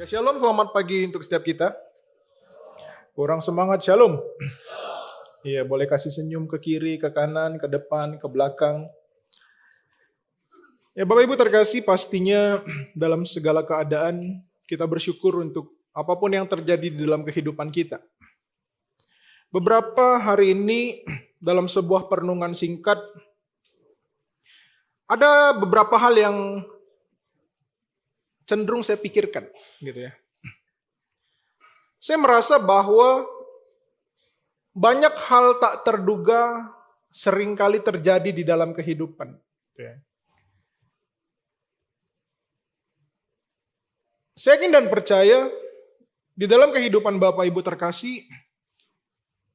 Ya, shalom, selamat pagi untuk setiap kita. Kurang semangat, shalom. Iya, boleh kasih senyum ke kiri, ke kanan, ke depan, ke belakang. Ya, Bapak Ibu terkasih, pastinya dalam segala keadaan kita bersyukur untuk apapun yang terjadi di dalam kehidupan kita. Beberapa hari ini dalam sebuah perenungan singkat, ada beberapa hal yang cenderung saya pikirkan, gitu ya. Saya merasa bahwa banyak hal tak terduga seringkali terjadi di dalam kehidupan. Saya yakin dan percaya di dalam kehidupan Bapak Ibu terkasih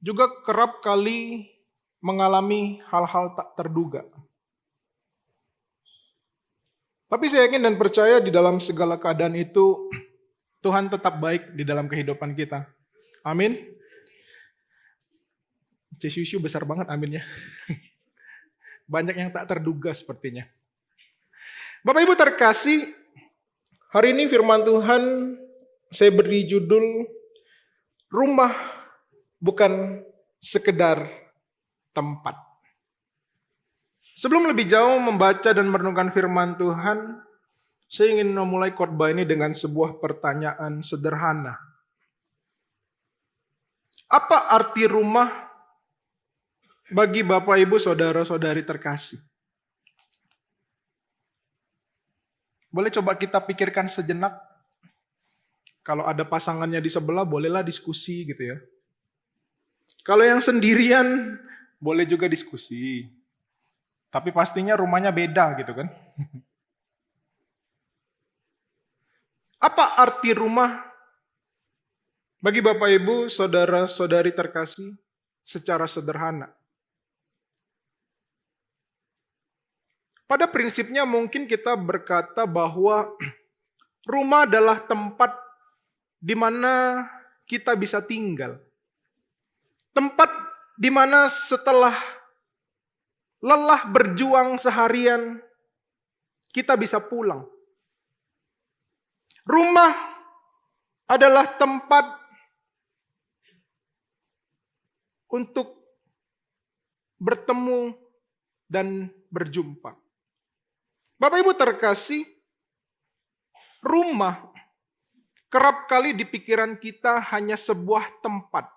juga kerap kali mengalami hal-hal tak terduga. Tapi saya yakin dan percaya di dalam segala keadaan itu Tuhan tetap baik di dalam kehidupan kita. Amin. Yesus besar banget aminnya. Banyak yang tak terduga sepertinya. Bapak Ibu terkasih, hari ini firman Tuhan saya beri judul Rumah Bukan Sekedar Tempat. Sebelum lebih jauh membaca dan merenungkan firman Tuhan, saya ingin memulai khotbah ini dengan sebuah pertanyaan sederhana. Apa arti rumah bagi Bapak Ibu saudara-saudari terkasih? Boleh coba kita pikirkan sejenak. Kalau ada pasangannya di sebelah, bolehlah diskusi gitu ya. Kalau yang sendirian, boleh juga diskusi. Tapi pastinya rumahnya beda gitu kan. Apa arti rumah bagi Bapak Ibu, saudara-saudari terkasih secara sederhana? Pada prinsipnya mungkin kita berkata bahwa rumah adalah tempat di mana kita bisa tinggal. Tempat di mana setelah lelah berjuang seharian, kita bisa pulang. Rumah adalah tempat untuk bertemu dan berjumpa. Bapak Ibu terkasih, rumah kerap kali di pikiran kita hanya sebuah tempat.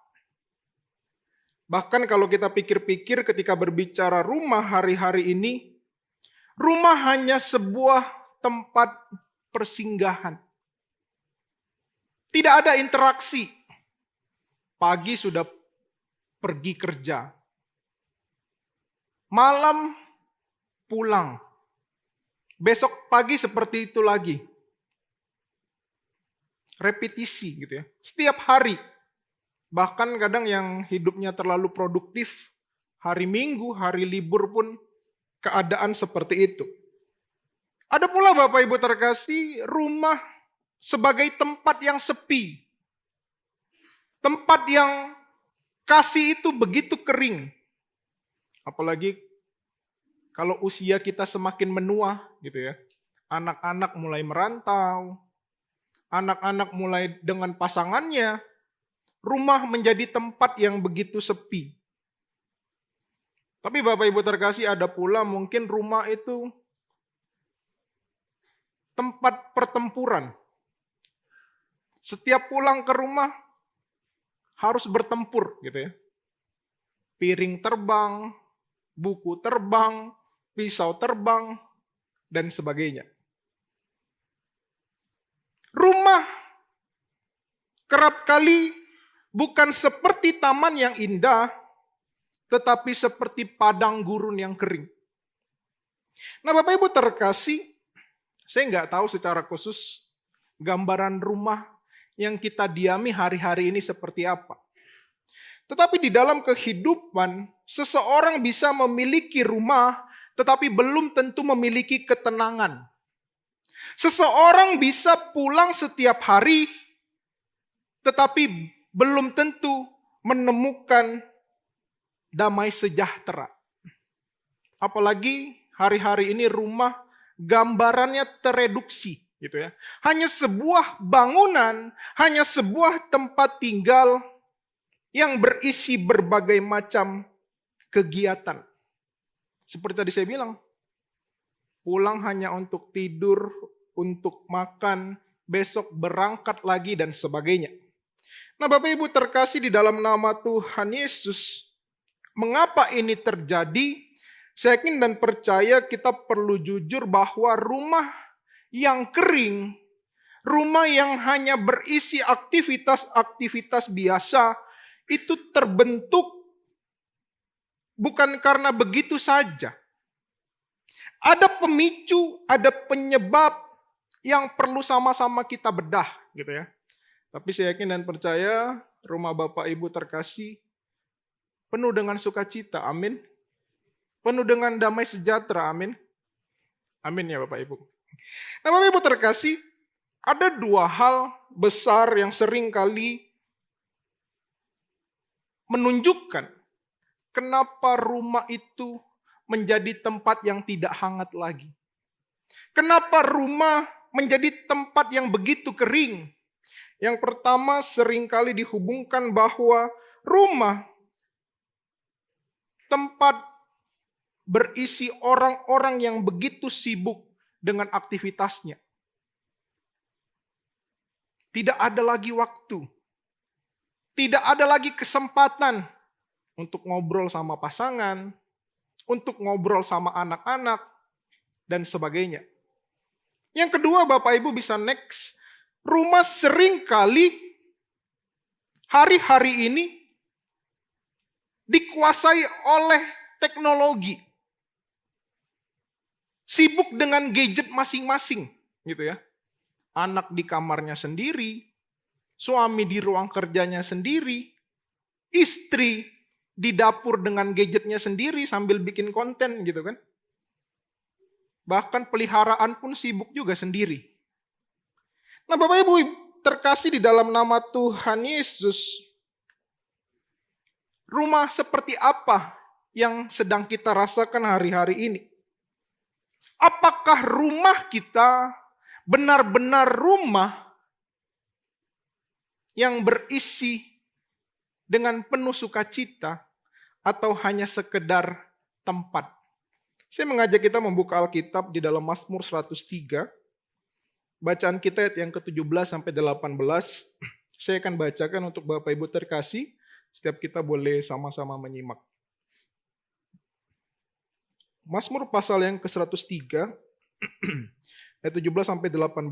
Bahkan kalau kita pikir-pikir ketika berbicara rumah hari-hari ini, rumah hanya sebuah tempat persinggahan. Tidak ada interaksi. Pagi sudah pergi kerja. Malam pulang. Besok pagi seperti itu lagi. Repetisi gitu ya. Setiap hari. Bahkan kadang yang hidupnya terlalu produktif, hari Minggu, hari libur pun keadaan seperti itu. Ada pula Bapak Ibu terkasih, rumah sebagai tempat yang sepi. Tempat yang kasih itu begitu kering. Apalagi kalau usia kita semakin menua gitu ya. Anak-anak mulai merantau, anak-anak mulai dengan pasangannya, rumah menjadi tempat yang begitu sepi. Tapi Bapak Ibu terkasih, ada pula mungkin rumah itu tempat pertempuran. Setiap pulang ke rumah harus bertempur gitu ya. Piring terbang, buku terbang, pisau terbang, dan sebagainya. Rumah kerap kali bukan seperti taman yang indah, tetapi seperti padang gurun yang kering. Nah Bapak Ibu terkasih, saya nggak tahu secara khusus gambaran rumah yang kita diami hari-hari ini seperti apa. Tetapi di dalam kehidupan, seseorang bisa memiliki rumah, tetapi belum tentu memiliki ketenangan. Seseorang bisa pulang setiap hari, tetapi belum tentu menemukan damai sejahtera. Apalagi hari-hari ini rumah gambarannya tereduksi gitu ya. Hanya sebuah bangunan, hanya sebuah tempat tinggal yang berisi berbagai macam kegiatan. Seperti tadi saya bilang, pulang hanya untuk tidur, untuk makan, besok berangkat lagi dan sebagainya. Nah, Bapak Ibu terkasih di dalam nama Tuhan Yesus, mengapa ini terjadi? Saya yakin dan percaya kita perlu jujur bahwa rumah yang kering, rumah yang hanya berisi aktivitas-aktivitas biasa, itu terbentuk bukan karena begitu saja. Ada pemicu, ada penyebab yang perlu sama-sama kita bedah, gitu ya. Tapi saya yakin dan percaya rumah Bapak Ibu terkasih penuh dengan sukacita, amin. Penuh dengan damai sejahtera, amin. Amin ya Bapak Ibu. Nah Bapak Ibu terkasih, ada dua hal besar yang sering kali menunjukkan kenapa rumah itu menjadi tempat yang tidak hangat lagi. Kenapa rumah menjadi tempat yang begitu kering? Yang pertama seringkali dihubungkan bahwa rumah tempat berisi orang-orang yang begitu sibuk dengan aktivitasnya. Tidak ada lagi waktu. Tidak ada lagi kesempatan untuk ngobrol sama pasangan, untuk ngobrol sama anak-anak, dan sebagainya. Yang kedua, Bapak Ibu bisa next. Rumah seringkali hari-hari ini dikuasai oleh teknologi. Sibuk dengan gadget masing-masing, gitu ya. Anak di kamarnya sendiri, suami di ruang kerjanya sendiri, istri di dapur dengan gadgetnya sendiri sambil bikin konten, gitu kan. Bahkan peliharaan pun sibuk juga sendiri. Nah Bapak Ibu terkasih di dalam nama Tuhan Yesus, rumah seperti apa yang sedang kita rasakan hari-hari ini? Apakah rumah kita benar-benar rumah yang berisi dengan penuh sukacita atau hanya sekedar tempat? Saya mengajak kita membuka Alkitab di dalam Mazmur 103. Bacaan kita ayat yang ke-17 sampai 18. Saya akan bacakan untuk Bapak Ibu terkasih. Setiap kita boleh sama-sama menyimak. Mazmur pasal yang ke-103 ayat 17 sampai 18.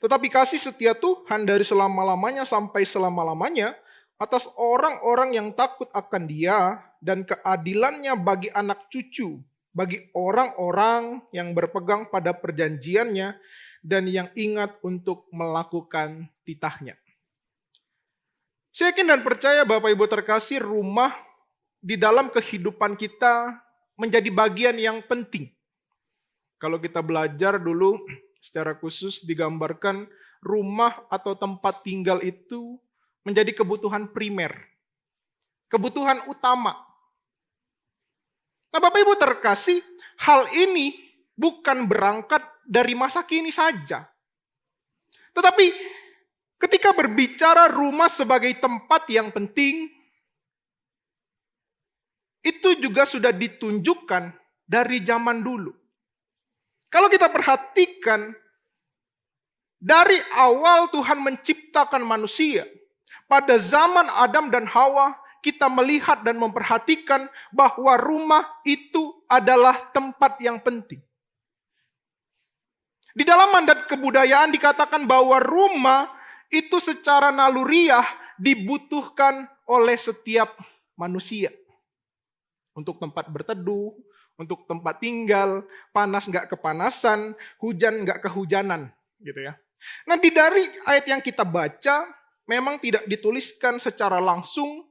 Tetapi kasih setia Tuhan dari selama-lamanya sampai selama-lamanya atas orang-orang yang takut akan Dia dan keadilannya bagi anak cucu, bagi orang-orang yang berpegang pada perjanjiannya dan yang ingat untuk melakukan titahnya. Saya yakin dan percaya Bapak Ibu terkasih, rumah di dalam kehidupan kita menjadi bagian yang penting. Kalau kita belajar dulu, secara khusus digambarkan rumah atau tempat tinggal itu menjadi kebutuhan primer, kebutuhan utama. Nah Bapak Ibu terkasih, hal ini bukan berangkat dari masa kini saja. Tetapi ketika berbicara rumah sebagai tempat yang penting, itu juga sudah ditunjukkan dari zaman dulu. Kalau kita perhatikan, dari awal Tuhan menciptakan manusia, pada zaman Adam dan Hawa, kita melihat dan memperhatikan bahwa rumah itu adalah tempat yang penting. Di dalam mandat kebudayaan dikatakan bahwa rumah itu secara naluriah dibutuhkan oleh setiap manusia. Untuk tempat berteduh, untuk tempat tinggal, panas nggak kepanasan, hujan nggak kehujanan, gitu ya. Nah, dari ayat yang kita baca, memang tidak dituliskan secara langsung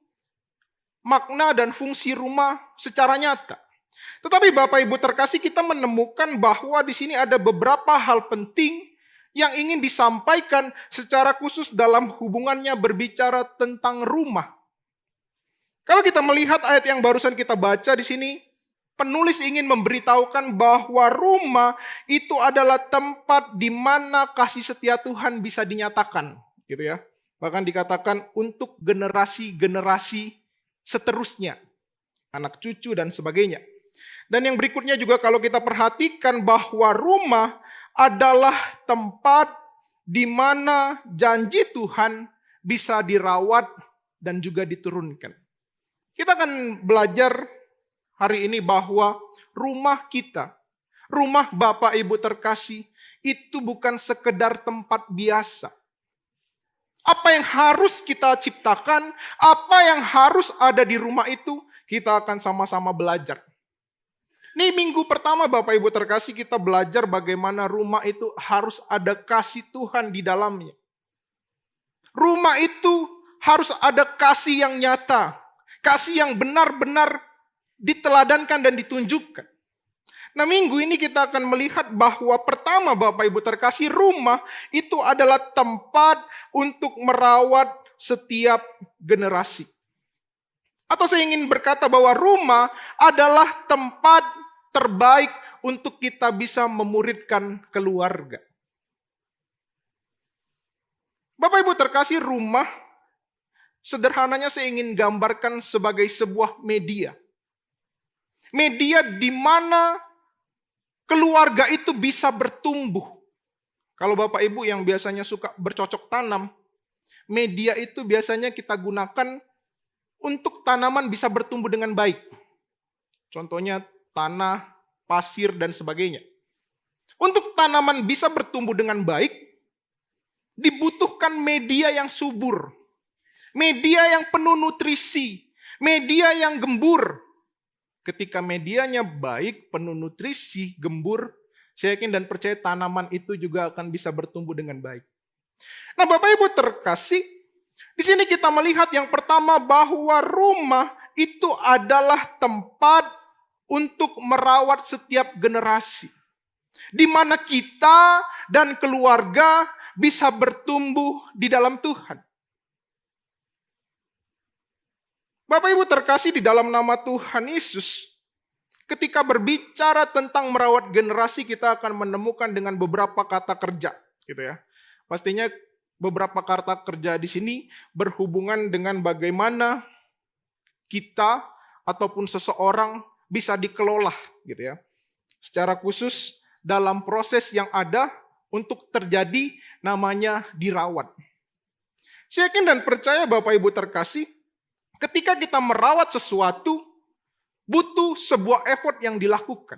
makna dan fungsi rumah secara nyata. Tetapi Bapak Ibu terkasih, kita menemukan bahwa di sini ada beberapa hal penting yang ingin disampaikan secara khusus dalam hubungannya berbicara tentang rumah. Kalau kita melihat ayat yang barusan kita baca di sini, Penulis ingin memberitahukan bahwa rumah itu adalah tempat di mana kasih setia Tuhan bisa dinyatakan, gitu ya. Bahkan dikatakan untuk generasi-generasi seterusnya, anak cucu dan sebagainya. Dan yang berikutnya juga kalau kita perhatikan bahwa rumah adalah tempat di mana janji Tuhan bisa dirawat dan juga diturunkan. Kita akan belajar hari ini bahwa rumah kita, rumah Bapak Ibu terkasih, itu bukan sekedar tempat biasa. Apa yang harus kita ciptakan, apa yang harus ada di rumah itu, kita akan sama-sama belajar. Ini minggu pertama Bapak Ibu terkasih, kita belajar bagaimana rumah itu harus ada kasih Tuhan di dalamnya. Rumah itu harus ada kasih yang nyata, kasih yang benar-benar diteladankan dan ditunjukkan. Nah, minggu ini kita akan melihat bahwa pertama Bapak Ibu terkasih, rumah itu adalah tempat untuk merawat setiap generasi. Atau saya ingin berkata bahwa rumah adalah tempat terbaik untuk kita bisa memuridkan keluarga. Bapak Ibu terkasih, rumah sederhananya saya ingin gambarkan sebagai sebuah media. Media di mana keluarga itu bisa bertumbuh. Kalau Bapak Ibu yang biasanya suka bercocok tanam, media itu biasanya kita gunakan untuk tanaman bisa bertumbuh dengan baik. Contohnya tanah, pasir, dan sebagainya. Untuk tanaman bisa bertumbuh dengan baik, dibutuhkan media yang subur, media yang penuh nutrisi, media yang gembur. Ketika medianya baik, penuh nutrisi, gembur, saya yakin dan percaya tanaman itu juga akan bisa bertumbuh dengan baik. Nah, Bapak Ibu terkasih, di sini kita melihat yang pertama bahwa rumah itu adalah tempat untuk merawat setiap generasi. Di mana kita dan keluarga bisa bertumbuh di dalam Tuhan. Bapak Ibu terkasih, di dalam nama Tuhan Yesus, ketika berbicara tentang merawat generasi, kita akan menemukan dengan beberapa kata kerja, gitu ya. Pastinya beberapa kata kerja di sini berhubungan dengan bagaimana kita ataupun seseorang bisa dikelola, gitu ya. Secara khusus dalam proses yang ada untuk terjadi namanya dirawat. Saya yakin dan percaya Bapak Ibu terkasih, ketika kita merawat sesuatu, butuh sebuah effort yang dilakukan.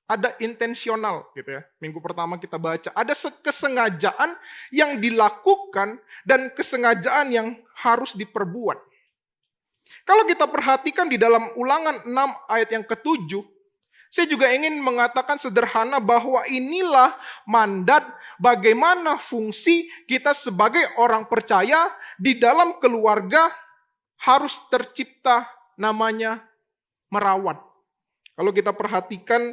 Ada intensional, gitu ya. Minggu pertama kita baca, ada kesengajaan yang dilakukan dan kesengajaan yang harus diperbuat. Kalau kita perhatikan di dalam Ulangan 6 ayat yang ke-7, saya juga ingin mengatakan sederhana bahwa inilah mandat bagaimana fungsi kita sebagai orang percaya di dalam keluarga harus tercipta, namanya merawat. Kalau kita perhatikan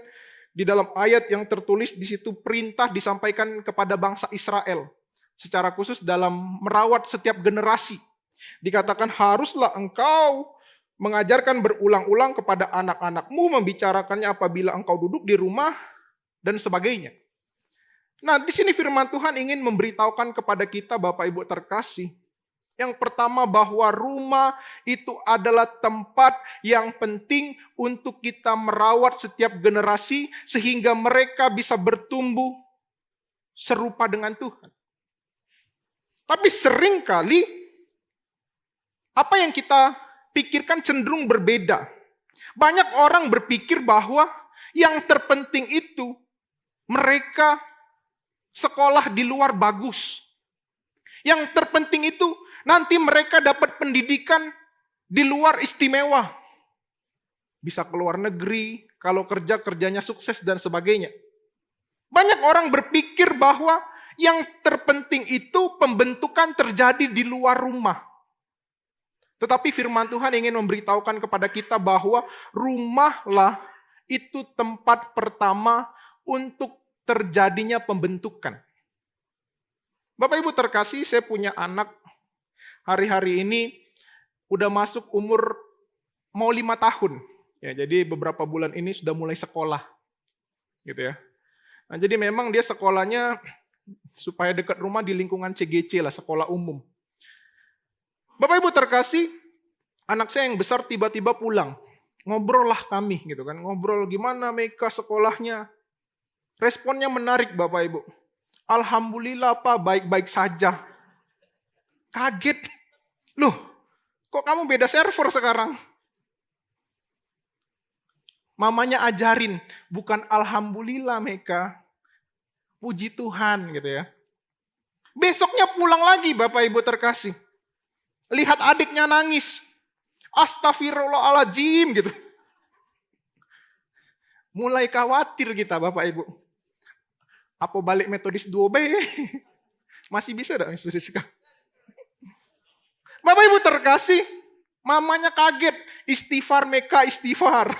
di dalam ayat yang tertulis di situ, perintah disampaikan kepada bangsa Israel. Secara khusus dalam merawat setiap generasi. Dikatakan haruslah engkau mengajarkan berulang-ulang kepada anak-anakmu, membicarakannya apabila engkau duduk di rumah, dan sebagainya. Nah, di sini firman Tuhan ingin memberitahukan kepada kita, Bapak Ibu terkasih, yang pertama bahwa rumah itu adalah tempat yang penting untuk kita merawat setiap generasi sehingga mereka bisa bertumbuh serupa dengan Tuhan. Tapi seringkali apa yang kita pikirkan cenderung berbeda. Banyak orang berpikir bahwa yang terpenting itu mereka sekolah di luar bagus. Yang terpenting itu nanti mereka dapat pendidikan di luar istimewa. Bisa keluar negeri, kalau kerjanya sukses dan sebagainya. Banyak orang berpikir bahwa yang terpenting itu pembentukan terjadi di luar rumah. Tetapi firman Tuhan ingin memberitahukan kepada kita bahwa rumahlah itu tempat pertama untuk terjadinya pembentukan. Bapak Ibu terkasih, saya punya anak hari-hari ini udah masuk umur mau 5 tahun. Ya, jadi beberapa bulan ini sudah mulai sekolah, gitu ya. Nah, jadi memang dia sekolahnya supaya dekat rumah di lingkungan CGC lah, sekolah umum. Bapak Ibu terkasih, anak saya yang besar tiba-tiba pulang. Ngobrol lah kami gitu kan, ngobrol gimana mereka sekolahnya. Responnya menarik Bapak Ibu. Alhamdulillah Pak, baik-baik saja. Kaget. Loh, kok kamu beda server sekarang? Mamanya ajarin, bukan alhamdulillah mereka. Puji Tuhan gitu ya. Besoknya pulang lagi Bapak Ibu terkasih. Lihat adiknya nangis. Astagfirullahaladzim gitu. Mulai khawatir kita Bapak Ibu. Apa balik metodis 2B? Masih bisa enggak institusi sekarang? Bapak Ibu terkasih, mamanya kaget. Istighfar Meka, istighfar.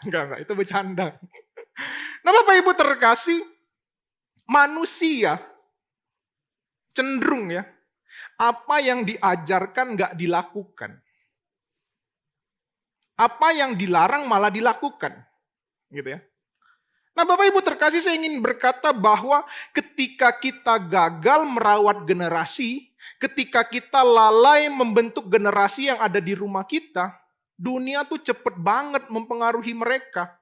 Enggak, itu bercanda. Nah Bapak Ibu terkasih, manusia cenderung ya, apa yang diajarkan enggak dilakukan. Apa yang dilarang malah dilakukan. Gitu ya. Nah Bapak Ibu terkasih, saya ingin berkata bahwa ketika kita gagal merawat generasi, ketika kita lalai membentuk generasi yang ada di rumah kita, dunia tuh cepet banget mempengaruhi mereka.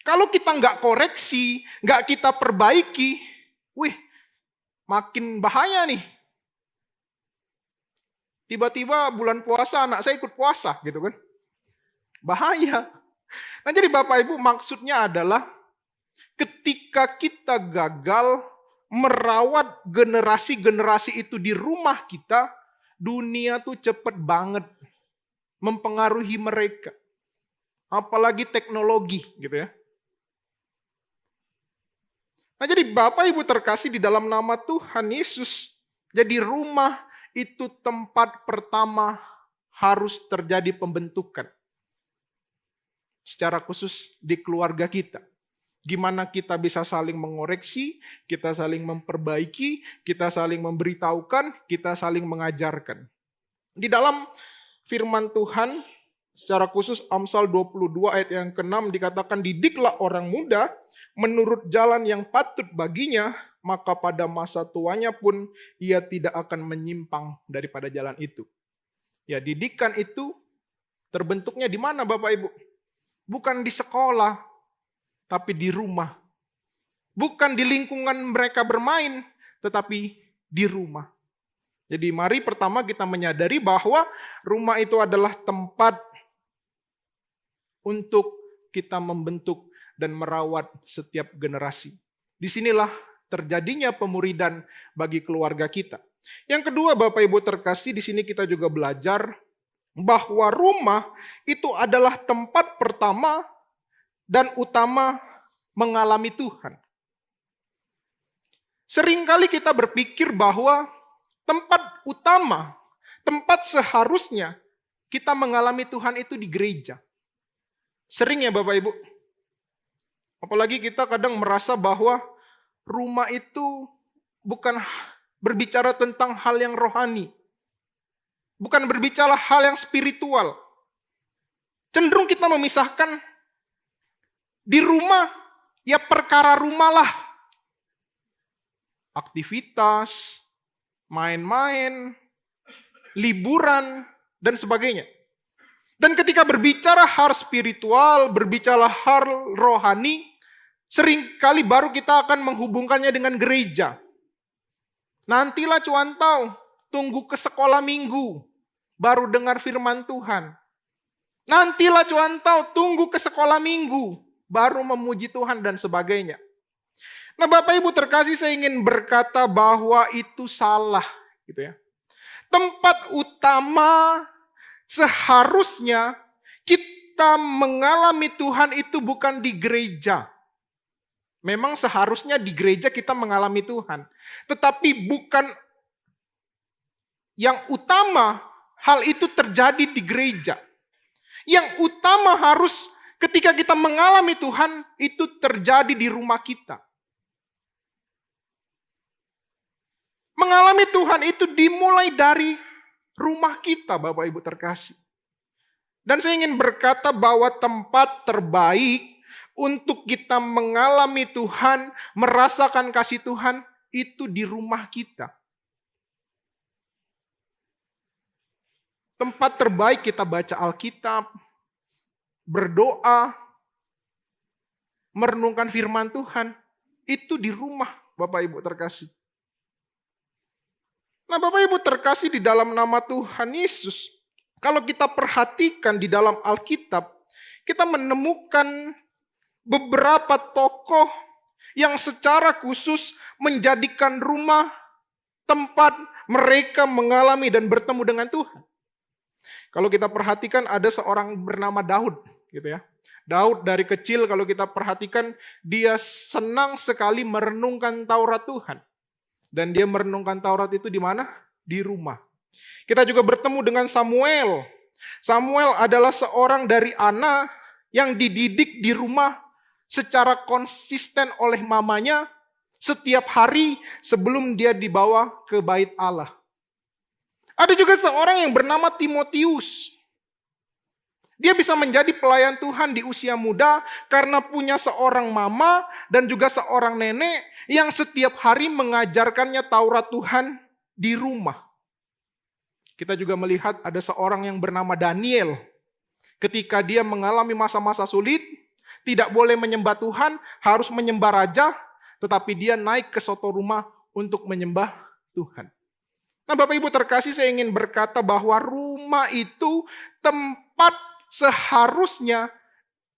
Kalau kita nggak koreksi, nggak kita perbaiki, makin bahaya nih. Tiba-tiba bulan puasa anak saya ikut puasa gitu kan. Bahaya. Nah jadi Bapak Ibu maksudnya adalah ketika kita gagal merawat generasi-generasi itu di rumah kita, dunia tuh cepet banget mempengaruhi mereka. Apalagi teknologi gitu ya. Nah jadi Bapak Ibu terkasih di dalam nama Tuhan Yesus, jadi rumah itu tempat pertama harus terjadi pembentukan. Secara khusus di keluarga kita. Gimana kita bisa saling mengoreksi, kita saling memperbaiki, kita saling memberitahukan, kita saling mengajarkan. Di dalam firman Tuhan, secara khusus Amsal 22 ayat yang ke-6 dikatakan, didiklah orang muda menurut jalan yang patut baginya, maka pada masa tuanya pun ia tidak akan menyimpang daripada jalan itu. Ya, didikan itu terbentuknya di mana Bapak Ibu? Bukan di sekolah, tapi di rumah. Bukan di lingkungan mereka bermain, tetapi di rumah. Jadi mari pertama kita menyadari bahwa rumah itu adalah tempat untuk kita membentuk dan merawat setiap generasi. Disinilah terjadinya pemuridan bagi keluarga kita. Yang kedua Bapak Ibu terkasih, di sini kita juga belajar bahwa rumah itu adalah tempat pertama dan utama mengalami Tuhan. Seringkali kita berpikir bahwa tempat utama, tempat seharusnya kita mengalami Tuhan itu di gereja. Sering ya Bapak Ibu. Apalagi kita kadang merasa bahwa rumah itu bukan berbicara tentang hal yang rohani. Bukan berbicara hal yang spiritual. Cenderung kita memisahkan di rumah, ya perkara rumah lah. Aktivitas, main-main, liburan, dan sebagainya. Dan ketika berbicara hal spiritual, berbicara hal rohani, seringkali baru kita akan menghubungkannya dengan gereja. Nantilah cuantau, tunggu ke sekolah minggu, baru dengar firman Tuhan. Nantilah cuantau, tunggu ke sekolah minggu, baru memuji Tuhan dan sebagainya. Nah Bapak Ibu terkasih, saya ingin berkata bahwa itu salah. Gitu ya. Tempat utama seharusnya kita mengalami Tuhan itu bukan di gereja. Memang seharusnya di gereja kita mengalami Tuhan. Tetapi bukan yang utama hal itu terjadi di gereja. Yang utama harus ketika kita mengalami Tuhan itu terjadi di rumah kita. Mengalami Tuhan itu dimulai dari rumah kita Bapak Ibu terkasih. Dan saya ingin berkata bahwa tempat terbaik untuk kita mengalami Tuhan, merasakan kasih Tuhan, itu di rumah kita. Tempat terbaik kita baca Alkitab, berdoa, merenungkan firman Tuhan, itu di rumah, Bapak Ibu terkasih. Nah, Bapak Ibu terkasih di dalam nama Tuhan Yesus, kalau kita perhatikan di dalam Alkitab, kita menemukan beberapa tokoh yang secara khusus menjadikan rumah tempat mereka mengalami dan bertemu dengan Tuhan. Kalau kita perhatikan ada seorang bernama Daud, gitu ya. Daud dari kecil kalau kita perhatikan dia senang sekali merenungkan Taurat Tuhan. Dan dia merenungkan Taurat itu di mana? Di rumah. Kita juga bertemu dengan Samuel. Samuel adalah seorang dari anak yang dididik di rumah secara konsisten oleh mamanya setiap hari sebelum dia dibawa ke bait Allah. Ada juga seorang yang bernama Timotius. Dia bisa menjadi pelayan Tuhan di usia muda karena punya seorang mama dan juga seorang nenek yang setiap hari mengajarkannya Taurat Tuhan di rumah. Kita juga melihat ada seorang yang bernama Daniel. Ketika dia mengalami masa-masa sulit, tidak boleh menyembah Tuhan, harus menyembah raja, tetapi dia naik ke suatu rumah untuk menyembah Tuhan. Nah, Bapak Ibu terkasih, saya ingin berkata bahwa rumah itu tempat seharusnya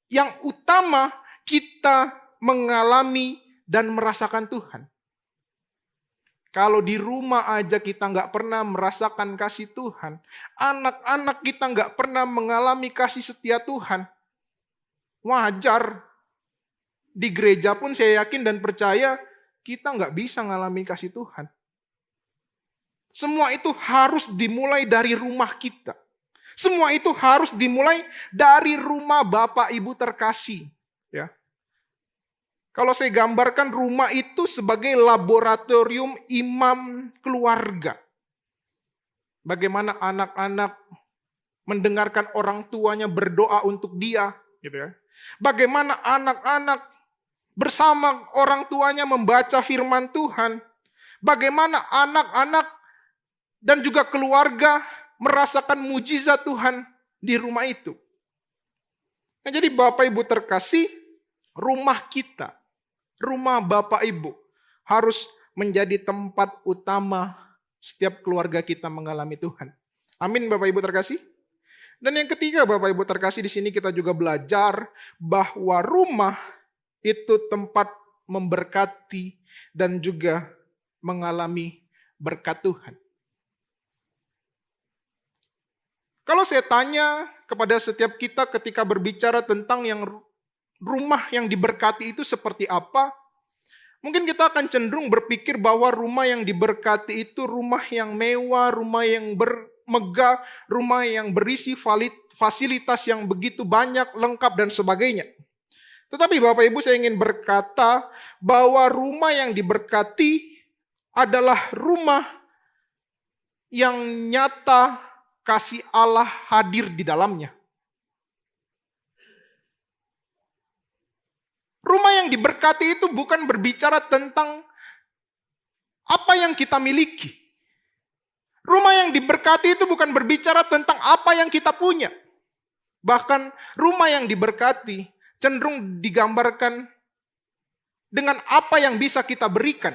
yang utama kita mengalami dan merasakan Tuhan. Kalau di rumah aja kita nggak pernah merasakan kasih Tuhan, anak-anak kita nggak pernah mengalami kasih setia Tuhan, wajar. Di gereja pun saya yakin dan percaya kita nggak bisa mengalami kasih Tuhan. Semua itu harus dimulai dari rumah kita. Semua itu harus dimulai dari rumah Bapak Ibu terkasih. Ya. Kalau saya gambarkan rumah itu sebagai laboratorium imam keluarga. Bagaimana anak-anak mendengarkan orang tuanya berdoa untuk dia. Gitu ya. Bagaimana anak-anak bersama orang tuanya membaca firman Tuhan. Bagaimana anak-anak dan juga keluarga merasakan mujizat Tuhan di rumah itu. Nah, jadi Bapak Ibu terkasih, rumah kita, rumah Bapak Ibu harus menjadi tempat utama setiap keluarga kita mengalami Tuhan. Amin Bapak Ibu terkasih. Dan yang ketiga Bapak Ibu terkasih, di sini kita juga belajar bahwa rumah itu tempat memberkati dan juga mengalami berkat Tuhan. Kalau saya tanya kepada setiap kita ketika berbicara tentang yang rumah yang diberkati itu seperti apa, mungkin kita akan cenderung berpikir bahwa rumah yang diberkati itu rumah yang mewah, rumah yang bermegah, rumah yang berisi fasilitas yang begitu banyak, lengkap dan sebagainya. Tetapi Bapak Ibu, saya ingin berkata bahwa rumah yang diberkati adalah rumah yang nyata kasih Allah hadir di dalamnya. Rumah yang diberkati itu bukan berbicara tentang apa yang kita miliki. Rumah yang diberkati itu bukan berbicara tentang apa yang kita punya. Bahkan rumah yang diberkati cenderung digambarkan dengan apa yang bisa kita berikan.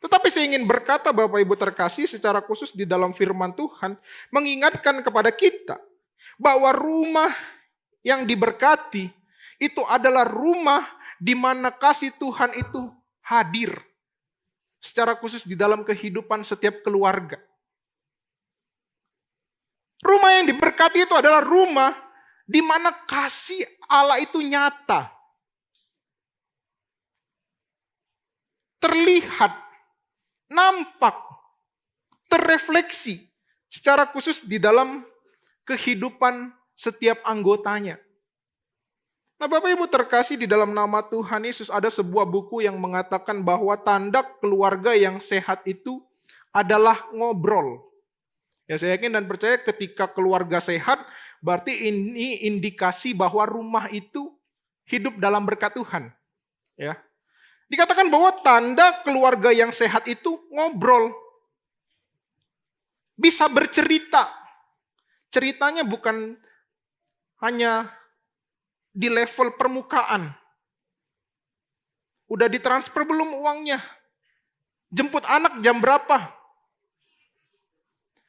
Tetapi saya ingin berkata Bapak Ibu terkasih secara khusus di dalam firman Tuhan mengingatkan kepada kita bahwa rumah yang diberkati itu adalah rumah di mana kasih Tuhan itu hadir secara khusus di dalam kehidupan setiap keluarga. Rumah yang diberkati itu adalah rumah di mana kasih Allah itu nyata. Terlihat, nampak, terrefleksi secara khusus di dalam kehidupan setiap anggotanya. Nah Bapak Ibu terkasih, di dalam nama Tuhan Yesus ada sebuah buku yang mengatakan bahwa tanda keluarga yang sehat itu adalah ngobrol. Ya saya yakin dan percaya ketika keluarga sehat, berarti ini indikasi bahwa rumah itu hidup dalam berkat Tuhan. Ya. Dikatakan bahwa tanda keluarga yang sehat itu ngobrol. Bisa bercerita. Ceritanya bukan hanya di level permukaan. Udah ditransfer belum uangnya? Jemput anak jam berapa?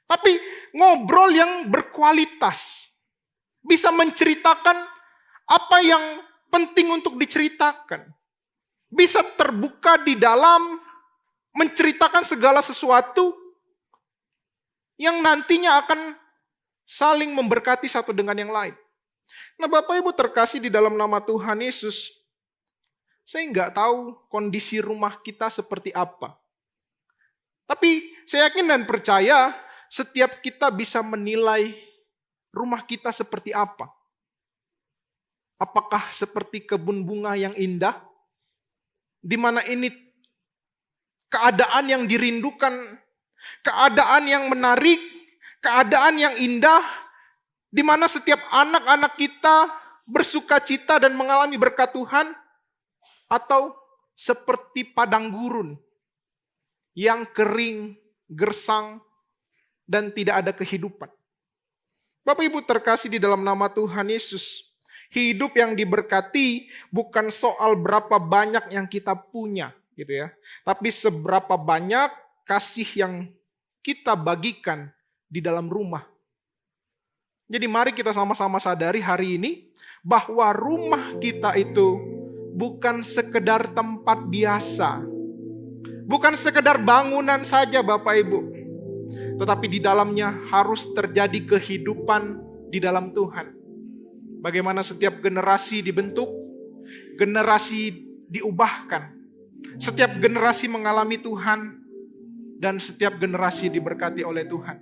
Tapi ngobrol yang berkualitas. Bisa menceritakan apa yang penting untuk diceritakan. Bisa terbuka di dalam menceritakan segala sesuatu yang nantinya akan saling memberkati satu dengan yang lain. Nah, Bapak Ibu terkasih di dalam nama Tuhan Yesus, saya nggak tahu kondisi rumah kita seperti apa. Tapi saya yakin dan percaya setiap kita bisa menilai rumah kita seperti apa. Apakah seperti kebun bunga yang indah, di mana ini keadaan yang dirindukan, keadaan yang menarik, keadaan yang indah, di mana setiap anak-anak kita bersuka cita dan mengalami berkat Tuhan, atau seperti padang gurun yang kering, gersang, dan tidak ada kehidupan. Bapak Ibu terkasih di dalam nama Tuhan Yesus, hidup yang diberkati bukan soal berapa banyak yang kita punya, gitu ya, tapi seberapa banyak kasih yang kita bagikan di dalam rumah. Jadi mari kita sama-sama sadari hari ini bahwa rumah kita itu bukan sekedar tempat biasa. Bukan sekedar bangunan saja Bapak Ibu. Tetapi di dalamnya harus terjadi kehidupan di dalam Tuhan. Bagaimana setiap generasi dibentuk, generasi diubahkan. Setiap generasi mengalami Tuhan, dan setiap generasi diberkati oleh Tuhan.